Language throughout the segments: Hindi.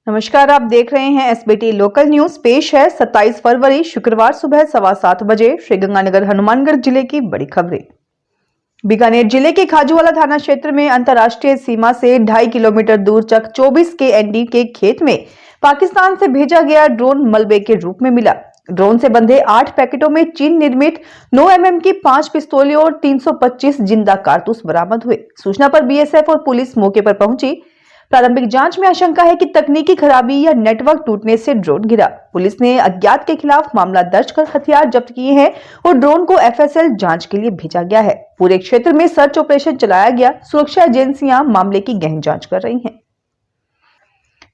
नमस्कार, आप देख रहे हैं एसबीटी लोकल न्यूज। पेश है 27 फरवरी शुक्रवार सुबह 7:15 बजे श्रीगंगानगर हनुमानगढ़ जिले की बड़ी खबरें। बीकानेर जिले के खाजूवाला थाना क्षेत्र में अंतर्राष्ट्रीय सीमा से 2.5 किलोमीटर दूर चक 24 के एनडी के खेत में पाकिस्तान से भेजा गया ड्रोन मलबे के रूप में मिला। ड्रोन से बंधे 8 पैकेटों में चीन निर्मित 9 mm की 5 पिस्तौलें और 325 जिंदा कारतूस बरामद हुए। सूचना पर बीएसएफ और पुलिस मौके पर पहुंची। प्रारंभिक जांच में आशंका है कि तकनीकी खराबी या नेटवर्क टूटने से ड्रोन गिरा। पुलिस ने अज्ञात के खिलाफ मामला दर्ज कर हथियार जब्त किए हैं और ड्रोन को एफएसएल जांच के लिए भेजा गया है। पूरे क्षेत्र में सर्च ऑपरेशन चलाया गया। सुरक्षा एजेंसियां मामले की गहन जांच कर रही हैं।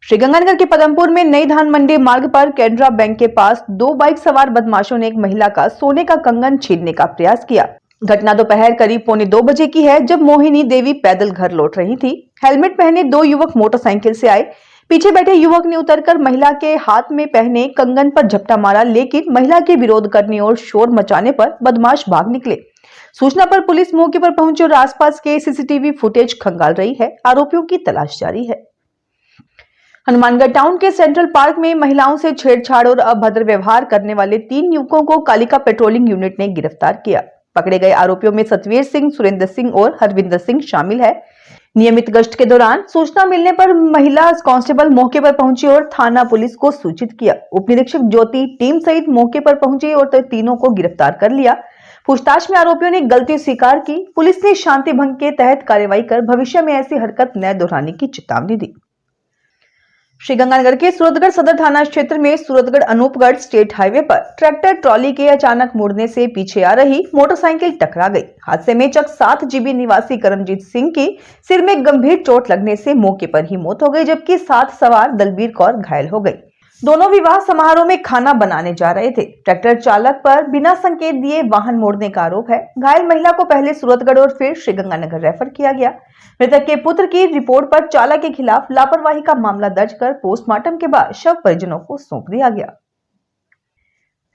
श्रीगंगानगर के पदमपुर में नई धान मंडी मार्ग पर कैनरा बैंक के पास 2 बाइक सवार बदमाशों ने एक महिला का सोने का कंगन छीनने का प्रयास किया। घटना दोपहर करीब 1:45 बजे की है, जब मोहिनी देवी पैदल घर लौट रही थी। हेलमेट पहने 2 युवक मोटरसाइकिल से आए। पीछे बैठे युवक ने उतरकर महिला के हाथ में पहने कंगन पर झपटा मारा, लेकिन महिला के विरोध करने और शोर मचाने पर बदमाश भाग निकले। सूचना पर पुलिस मौके पर पहुंची और आसपास के सीसीटीवी फुटेज खंगाल रही है। आरोपियों की तलाश जारी है। हनुमानगढ़ टाउन के सेंट्रल पार्क में महिलाओं से छेड़छाड़ और अभद्र व्यवहार करने वाले 3 युवकों को कालिका पेट्रोलिंग यूनिट ने गिरफ्तार किया। पकड़े गए आरोपियों में सतवीर सिंह, सुरेंद्र सिंह और हरविंदर सिंह शामिल है। नियमित गश्त के दौरान सूचना मिलने पर महिला कांस्टेबल मौके पर पहुंची और थाना पुलिस को सूचित किया। उप निरीक्षक ज्योति टीम सहित मौके पर पहुंची और तीनों को गिरफ्तार कर लिया। पूछताछ में आरोपियों ने गलती स्वीकार की। पुलिस ने शांति भंग के तहत कार्रवाई कर भविष्य में ऐसी हरकत न दोहराने की चेतावनी दी। श्रीगंगानगर के सूरतगढ़ सदर थाना क्षेत्र में सूरतगढ़ अनूपगढ़ स्टेट हाईवे पर ट्रैक्टर ट्रॉली के अचानक मुड़ने से पीछे आ रही मोटरसाइकिल टकरा गई। हादसे में चक 7 जीबी निवासी करमजीत सिंह की सिर में गंभीर चोट लगने से मौके पर ही मौत हो गई, जबकि साथ सवार दलबीर कौर घायल हो गई। दोनों विवाह समारोह में खाना बनाने जा रहे थे। ट्रैक्टर चालक पर बिना संकेत दिए वाहन मोड़ने का आरोप है। घायल महिला को पहले सूरतगढ़ और फिर श्रीगंगानगर रेफर किया गया। मृतक के पुत्र की रिपोर्ट पर चालक के खिलाफ लापरवाही का मामला दर्ज कर पोस्टमार्टम के बाद शव परिजनों को सौंप दिया गया।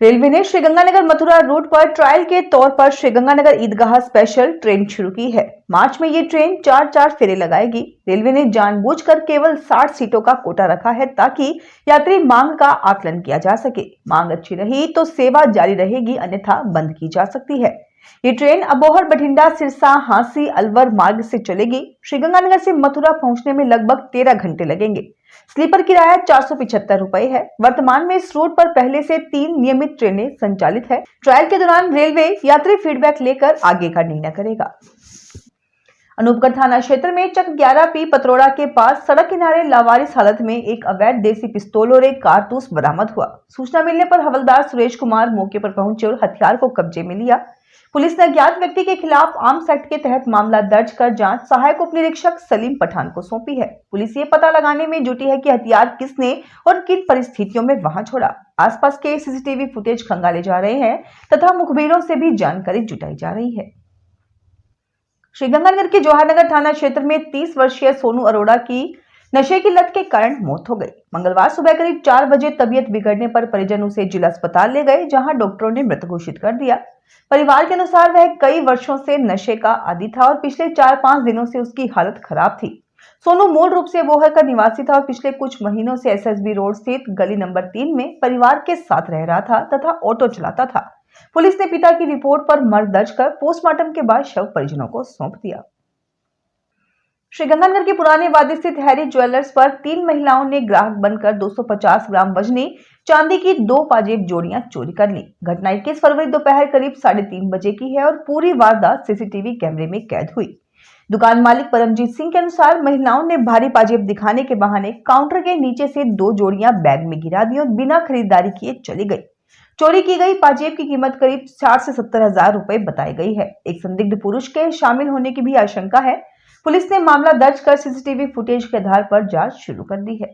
रेलवे ने श्रीगंगानगर मथुरा रूट पर ट्रायल के तौर पर श्रीगंगानगर ईदगाह स्पेशल ट्रेन शुरू की है। मार्च में ये ट्रेन 4 फेरे लगाएगी। रेलवे ने जानबूझकर केवल 60 सीटों का कोटा रखा है, ताकि यात्री मांग का आकलन किया जा सके। मांग अच्छी रही तो सेवा जारी रहेगी, अन्यथा बंद की जा सकती है। ये ट्रेन अबोहर, बठिंडा, सिरसा, हांसी, अलवर मार्ग से चलेगी। श्रीगंगानगर से मथुरा पहुंचने में लगभग 13 घंटे लगेंगे। स्लीपर किराया 475 रुपए है। वर्तमान में इस रूट पर पहले से 3 नियमित ट्रेनें संचालित है। ट्रायल के दौरान रेलवे यात्री फीडबैक लेकर आगे का निर्णय करेगा। अनूपगढ़ थाना क्षेत्र में चक 11P पतरोड़ा के पास सड़क किनारे लावारिस हालत में एक अवैध देसी पिस्तौल और एक कारतूस बरामद हुआ। सूचना मिलने पर हवलदार सुरेश कुमार मौके पर पहुंचे और हथियार को कब्जे में लिया। पुलिस ने अज्ञात व्यक्ति के खिलाफ आर्म्स एक्ट के तहत मामला दर्ज कर जांच सहायक उप निरीक्षक सलीम पठान को सौंपी है। पुलिस ये पता लगाने में जुटी है कि हथियार किसने और किन परिस्थितियों में वहां छोड़ा। आसपास के सीसीटीवी फुटेज खंगाले जा रहे हैं तथा मुखबिरों से भी जानकारी जुटाई जा रही है। श्रीगंगानगर के जवाहरनगर थाना क्षेत्र में 30 वर्षीय सोनू अरोड़ा की नशे की लत के कारण मौत हो गई। मंगलवार सुबह करीब 4 बजे तबीयत बिगड़ने पर परिजन उसे जिला अस्पताल ले गए, जहां डॉक्टरों ने मृत घोषित कर दिया। परिवार के अनुसार वह कई वर्षों से नशे का आदी था और पिछले 4-5 दिनों से उसकी हालत खराब थी। सोनू मूल रूप से बोहर का निवासी था और पिछले कुछ महीनों से एसएसबी रोड स्थित गली नंबर 3 में परिवार के साथ रह रहा था तथा ऑटो चलाता था। पुलिस ने पिता की रिपोर्ट पर मर्ग दर्ज कर पोस्टमार्टम के बाद शव परिजनों को सौंप दिया। श्रीगंगानगर के पुराने वादी स्थित हैरी ज्वेलर्स पर 3 महिलाओं ने ग्राहक बनकर 250 ग्राम वजनी चांदी की 2 पाजेब जोड़ियां चोरी कर ली। घटना 21 फरवरी दोपहर करीब 3:30 बजे की है और पूरी वारदात सीसीटीवी कैमरे में कैद हुई। दुकान मालिक परमजीत सिंह के अनुसार महिलाओं ने भारी पाजेब दिखाने के बहाने काउंटर के नीचे से 2 जोड़ियां बैग में गिरा दी और बिना खरीदारी किए चली गई। चोरी की गई पाजेब की कीमत करीब 60 से 70 हजार रुपए बताई गई है। एक संदिग्ध पुरुष के शामिल होने की भी आशंका है। पुलिस ने मामला दर्ज कर सीसीटीवी फुटेज के आधार पर जांच शुरू कर दी है।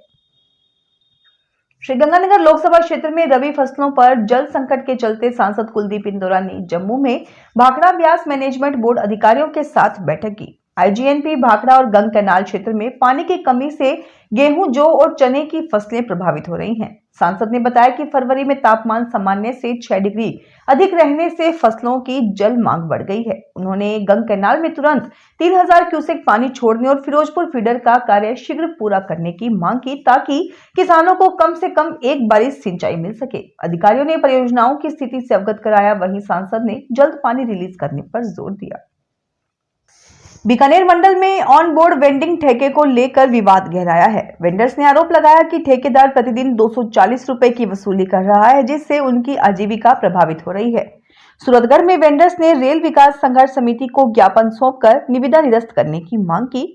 श्रीगंगानगर लोकसभा क्षेत्र में रबी फसलों पर जल संकट के चलते सांसद कुलदीप इंदौरा ने जम्मू में भाखड़ा ब्यास मैनेजमेंट बोर्ड अधिकारियों के साथ बैठक की। आईजीएनपी भाखड़ा और गंग कैनाल क्षेत्र में पानी की कमी से गेहूं, जौ और चने की फसलें प्रभावित हो रही हैं। सांसद ने बताया कि फरवरी में तापमान सामान्य से 6 डिग्री अधिक रहने से फसलों की जल मांग बढ़ गई है। उन्होंने गंग कैनाल में तुरंत 3000 क्यूसेक पानी छोड़ने और फिरोजपुर फीडर का कार्य शीघ्र पूरा करने की मांग की, ताकि किसानों को कम से कम एक बारिश सिंचाई मिल सके। अधिकारियों ने परियोजनाओं की स्थिति से अवगत कराया। वहीं सांसद ने जल्द पानी रिलीज करने पर जोर दिया। बीकानेर मंडल में ऑन बोर्ड वेंडिंग ठेके को लेकर विवाद गहराया है। वेंडर्स ने आरोप लगाया कि ठेकेदार प्रतिदिन 240 रुपए की वसूली कर रहा है, जिससे उनकी आजीविका प्रभावित हो रही है। सूरतगढ़ में वेंडर्स ने रेल विकास संघर्ष समिति को ज्ञापन सौंपकर निविदा निरस्त करने की मांग की।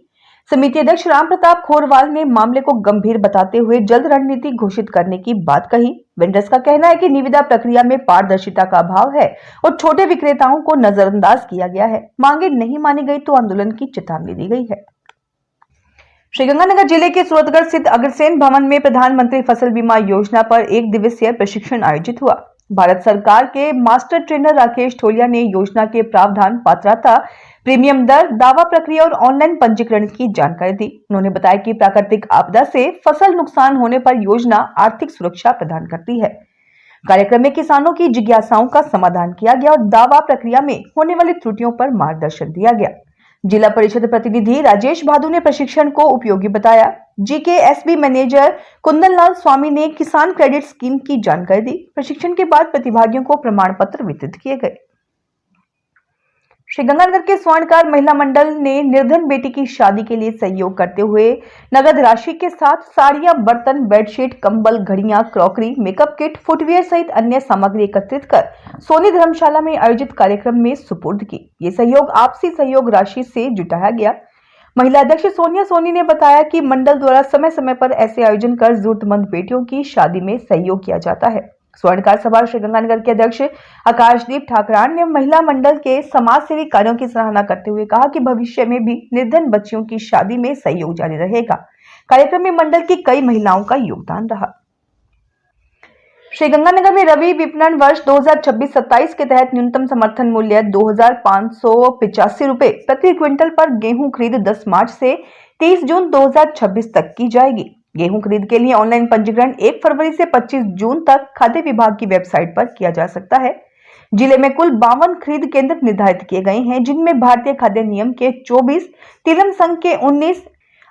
समिति अध्यक्ष राम प्रताप खोरवाल ने मामले को गंभीर बताते हुए जल्द रणनीति घोषित करने की बात कही। वेंडर्स का कहना है कि निविदा प्रक्रिया में पारदर्शिता का अभाव है और छोटे विक्रेताओं को नजरअंदाज किया गया है। मांगे नहीं मानी गई तो आंदोलन की चेतावनी दी गई है। श्रीगंगानगर जिले के सूरतगढ़ स्थित अग्रसेन भवन में प्रधानमंत्री फसल बीमा योजना पर 1 दिवसीय प्रशिक्षण आयोजित हुआ। भारत सरकार के मास्टर ट्रेनर राकेश ठोलिया ने योजना के प्रावधान, पात्रता, प्रीमियम दर, दावा प्रक्रिया और ऑनलाइन पंजीकरण की जानकारी दी। उन्होंने बताया कि प्राकृतिक आपदा से फसल नुकसान होने पर योजना आर्थिक सुरक्षा प्रदान करती है। कार्यक्रम में किसानों की जिज्ञासाओं का समाधान किया गया और दावा प्रक्रिया में होने वाली त्रुटियों पर मार्गदर्शन दिया गया। जिला परिषद प्रतिनिधि राजेश भादु ने प्रशिक्षण को उपयोगी बताया। जीकेएसबी मैनेजर कुंदन लाल स्वामी ने किसान क्रेडिट स्कीम की जानकारी दी। प्रशिक्षण के बाद प्रतिभागियों को प्रमाण पत्र वितरित किए गए। श्रीगंगानगर के स्वर्णकार महिला मंडल ने निर्धन बेटी की शादी के लिए सहयोग करते हुए नगद राशि के साथ साड़ियां, बर्तन, बेडशीट, कंबल, घड़ियां, क्रॉकरी, मेकअप किट, फुटवियर सहित अन्य सामग्री एकत्रित कर सोनी धर्मशाला में आयोजित कार्यक्रम में सुपुर्द की। ये सहयोग आपसी सहयोग राशि से जुटाया गया। महिला अध्यक्ष सोनिया सोनी ने बताया कि मंडल द्वारा समय समय पर ऐसे आयोजन कर जरूरतमंद बेटियों की शादी में सहयोग किया जाता है। स्वर्णकार सभा श्रीगंगानगर के अध्यक्ष आकाशदीप ठाकरान ने महिला मंडल के समाज सेवी कार्यों की सराहना करते हुए कहा कि भविष्य में भी निर्धन बच्चियों की शादी में सहयोग जारी रहेगा। कार्यक्रम में मंडल की कई महिलाओं का योगदान रहा। श्रीगंगानगर में रबी विपणन वर्ष 2026-27 के तहत न्यूनतम समर्थन मूल्य 2585 रुपए प्रति क्विंटल पर गेहूं खरीद 10 मार्च से 30 जून 2026 तक की जाएगी। गेहूं खरीद के लिए ऑनलाइन पंजीकरण 1 फरवरी से 25 जून तक खाद्य विभाग की वेबसाइट पर किया जा सकता है। जिले में कुल 52 खरीद केंद्र निर्धारित किए गए हैं, जिनमें भारतीय खाद्य नियम के 24, तिलम संघ के 19,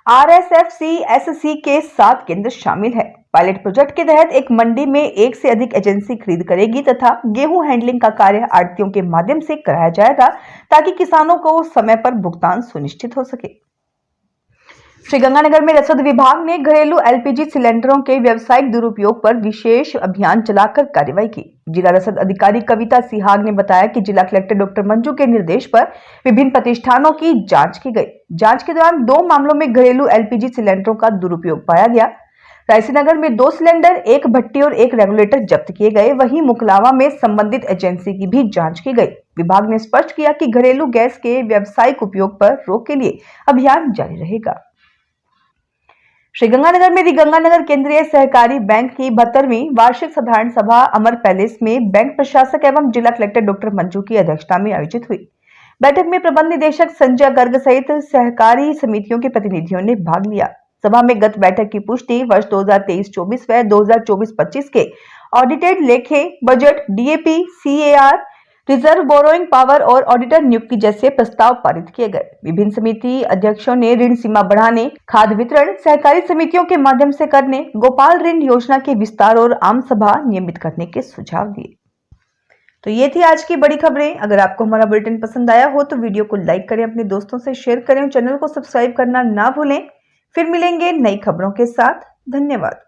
RSFCSC के 7 केंद्र शामिल है। पायलट प्रोजेक्ट के तहत एक मंडी में 1 से अधिक एजेंसी खरीद करेगी तथा गेहूं हैंडलिंग का कार्य आड़तियों के माध्यम से कराया जाएगा, ताकि किसानों को समय पर भुगतान सुनिश्चित हो सके। श्रीगंगानगर में रसद विभाग ने घरेलू LPG सिलेंडरों के व्यावसायिक दुरुपयोग पर विशेष अभियान चलाकर कार्रवाई की। जिला रसद अधिकारी कविता सिहाग ने बताया कि जिला कलेक्टर डॉक्टर मंजू के निर्देश पर विभिन्न प्रतिष्ठानों की जांच की गई। जांच के दौरान 2 मामलों में घरेलू LPG सिलेंडरों का दुरुपयोग पाया गया। रायसीनगर में 2 सिलेंडर, 1 भट्टी और 1 रेगुलेटर जब्त किए गए। वहीं मुकलावा में संबंधित एजेंसी की भी जांच की गई। विभाग ने स्पष्ट किया कि घरेलू गैस के व्यावसायिक उपयोग पर रोक के लिए अभियान जारी रहेगा। श्रीगंगानगर में गंगानगर केंद्रीय सहकारी बैंक की 72वीं वार्षिक साधारण सभा अमर पैलेस में बैंक प्रशासक एवं जिला कलेक्टर डॉक्टर मंजू की अध्यक्षता में आयोजित हुई। बैठक में प्रबंध निदेशक संजय गर्ग सहित सहकारी समितियों के प्रतिनिधियों ने भाग लिया। सभा में गत बैठक की पुष्टि वर्ष 2023-24 व 2024-25 के ऑडिटेड लेखे, budget, DAP, CAR, reserve borrowing power और ऑडिटर नियुक्ति जैसे प्रस्ताव पारित किए गए। विभिन्न समिति अध्यक्षों ने ऋण सीमा बढ़ाने, खाद वितरण सहकारी समितियों के माध्यम से करने, गोपाल ऋण योजना के विस्तार और आम सभा नियमित करने के सुझाव दिए। तो ये थी आज की बड़ी खबरें। अगर आपको हमारा बुलेटिन पसंद आया हो तो वीडियो को लाइक करें, अपने दोस्तों से शेयर करें और चैनल को सब्सक्राइब करना ना भूलें। फिर मिलेंगे नई खबरों के साथ। धन्यवाद।